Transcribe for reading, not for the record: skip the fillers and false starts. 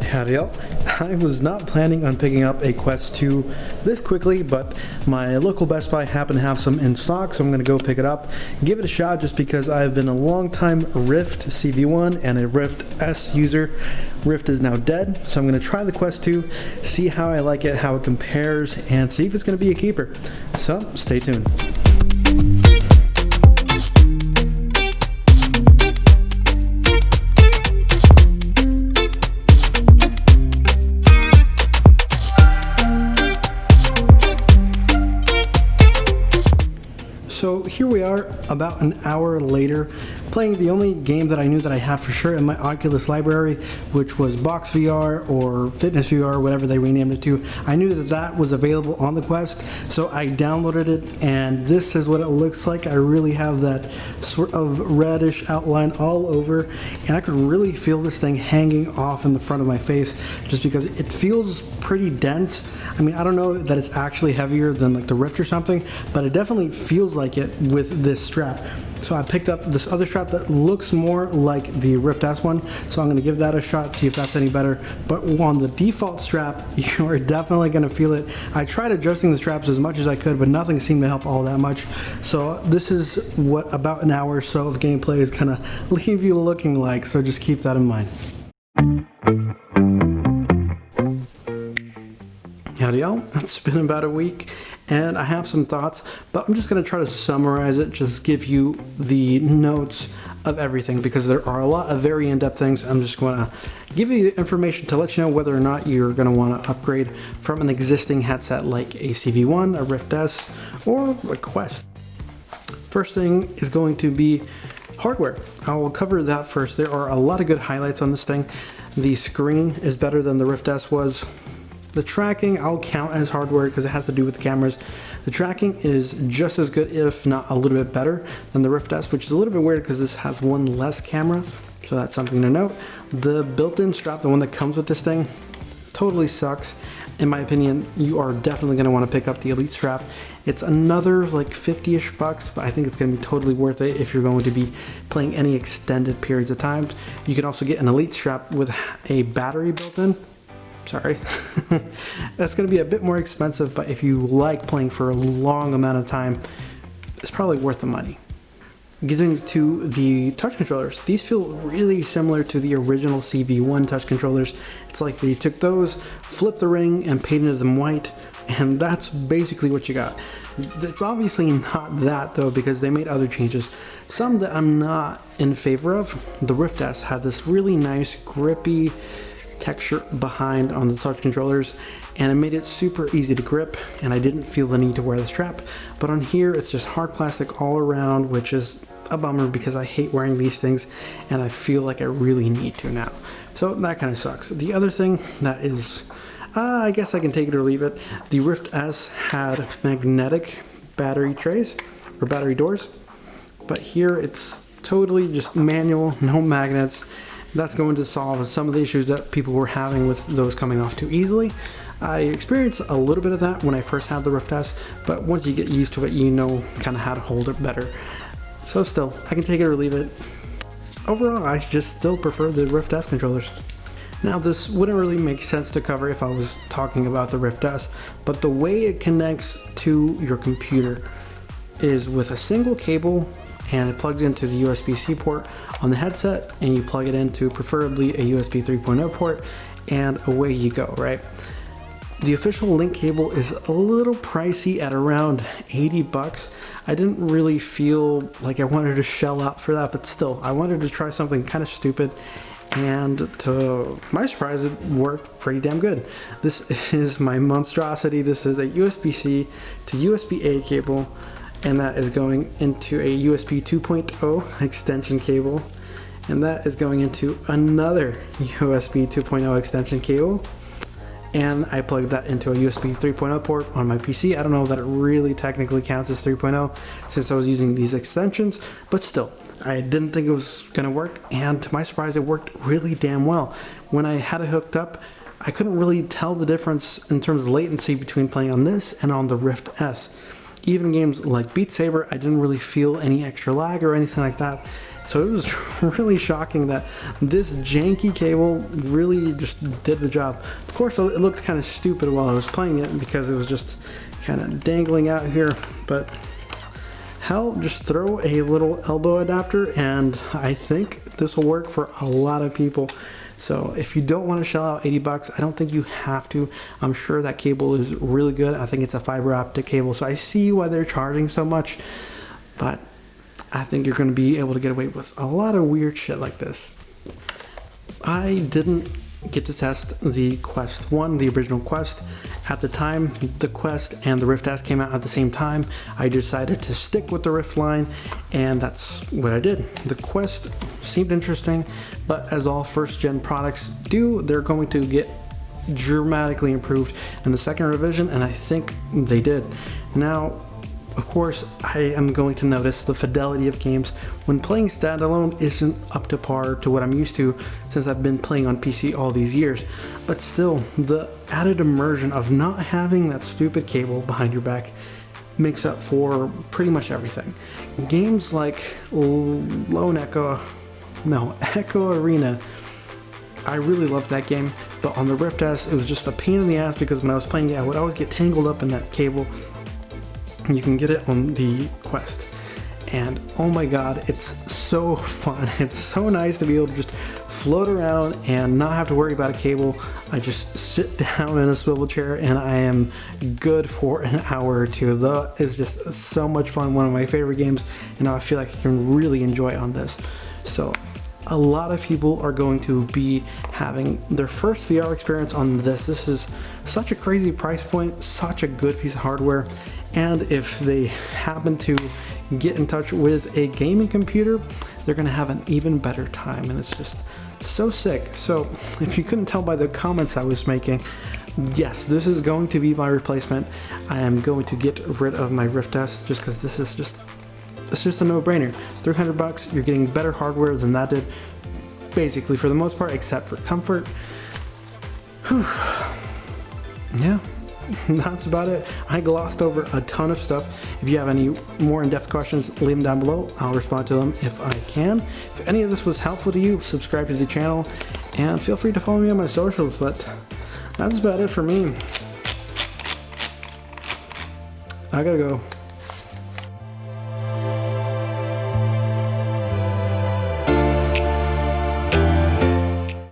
Howdy y'all. I was not planning on picking up a Quest 2 this quickly, but my local Best Buy happened to have some in stock, so I'm going to go pick it up, give it a shot just because I've been a long time Rift CV1 and a Rift S user. Rift is now dead, so I'm going to try the Quest 2, see how I like it, how it compares, and see if it's going to be a keeper. So, stay tuned. So here we are, about an hour later, playing the only game that I knew that I had for sure in my Oculus library, which was Box VR or Fitness VR, whatever they renamed it to. I knew that that was available on the Quest, so I downloaded it, and this is what it looks like. I really have that sort of reddish outline all over, and I could really feel this thing hanging off in the front of my face just because it feels pretty dense. I mean, I don't know that it's actually heavier than like the Rift or something, but it definitely feels like it with this strap. So I picked up this other strap that looks more like the Rift S one, so I'm going to give that a shot, see if that's any better. But on the default strap, you are definitely going to feel it. I tried adjusting the straps as much as I could, but nothing seemed to help all that much. So this is what about an hour or so of gameplay is going to leave you looking like, so just keep that in mind. Howdy y'all, it's been about a week and I have some thoughts, but I'm just going to try to summarize it, just give you the notes of everything because there are a lot of very in-depth things. I'm just going to give you the information to let you know whether or not you're going to want to upgrade from an existing headset like a CV1, a Rift S, or a Quest. First thing is going to be hardware. I will cover that first. There are a lot of good highlights on this thing. The screen is better than the Rift S was. The tracking I'll count as hardware because it has to do with the cameras. The tracking is just as good, if not a little bit better, than the Rift S, which is a little bit weird because this has one less camera, so that's something to note. The built-in strap, the one that comes with this thing, totally sucks. In my opinion, you are definitely going to want to pick up the Elite strap. It's another like 50-ish bucks, but I think it's going to be totally worth it if you're going to be playing any extended periods of time. You can also get an Elite strap with a battery built in. Sorry. That's going to be a bit more expensive, but if you like playing for a long amount of time, it's probably worth the money. Getting to the touch controllers, these feel really similar to the original CV1 touch controllers. It's like they took those, flipped the ring, and painted them white, and that's basically what you got. It's obviously not that though, because they made other changes. Some that I'm not in favor of. The Rift S had this really nice, grippy texture behind on the touch controllers, and it made it super easy to grip, and I didn't feel the need to wear the strap. But on here it's just hard plastic all around, which is a bummer because I hate wearing these things and I feel like I really need to now, so that kind of sucks. The other thing that is I guess I can take it or leave it, the Rift S had magnetic battery trays or battery doors, but here it's totally just manual, no magnets. That's going to solve some of the issues that people were having with those coming off too easily. I experienced a little bit of that when I first had the Rift S, but once you get used to it, you know kind of how to hold it better. So still, I can take it or leave it. Overall, I just still prefer the Rift S controllers. Now this wouldn't really make sense to cover if I was talking about the Rift S, but the way it connects to your computer is with a single cable, and it plugs into the USB-C port on the headset, and you plug it into preferably a USB 3.0 port, and away you go, right? The official link cable is a little pricey at around 80 bucks. I didn't really feel like I wanted to shell out for that, but still, I wanted to try something kind of stupid, and to my surprise, it worked pretty damn good. This is my monstrosity. This is a USB-C to USB-A cable, and that is going into a USB 2.0 extension cable, and that is going into another USB 2.0 extension cable, and I plugged that into a USB 3.0 port on my PC. I don't know that it really technically counts as 3.0 since I was using these extensions, but still, I didn't think it was gonna work, and to my surprise, it worked really damn well. When I had it hooked up, I couldn't really tell the difference in terms of latency between playing on this and on the Rift S. Even games like Beat Saber, I didn't really feel any extra lag or anything like that. So it was really shocking that this janky cable really just did the job. Of course, it looked kind of stupid while I was playing it because it was just kind of dangling out here, but hell, just throw a little elbow adapter and I think this will work for a lot of people. So if you don't want to shell out 80 bucks, I don't think you have to. I'm sure that cable is really good. I think it's a fiber optic cable, so I see why they're charging so much, but I think you're going to be able to get away with a lot of weird shit like this. I didn't get to test the Quest 1, the original Quest. At the time, the Quest and the Rift S came out at the same time. I decided to stick with the Rift line, and that's what I did. The Quest seemed interesting, but as all first-gen products do, they're going to get dramatically improved in the second revision, and I think they did. Now, of course, I am going to notice the fidelity of games when playing standalone isn't up to par to what I'm used to since I've been playing on PC all these years. But still, the added immersion of not having that stupid cable behind your back makes up for pretty much everything. Games like Echo Arena, I really loved that game, but on the Rift S, it was just a pain in the ass because when I was playing it, I would always get tangled up in that cable. You can get it on the Quest, and oh my god, it's so fun. It's so nice to be able to just float around and not have to worry about a cable. I just sit down in a swivel chair and I am good for an hour or two. That is just so much fun. One of my favorite games, and I feel like I can really enjoy on this. So a lot of people are going to be having their first VR experience on this. This is such a crazy price point, such a good piece of hardware. And if they happen to get in touch with a gaming computer, they're going to have an even better time. And it's just so sick. So if you couldn't tell by the comments I was making, yes, this is going to be my replacement. I am going to get rid of my Rift S just because this is just, it's just a no-brainer. 300 bucks, you're getting better hardware than that did, basically for the most part, except for comfort. Whew. Yeah. That's about it. I glossed over a ton of stuff. If you have any more in-depth questions, leave them down below. I'll respond to them if I can. If any of this was helpful to you, subscribe to the channel and feel free to follow me on my socials, but that's about it for me. I gotta go.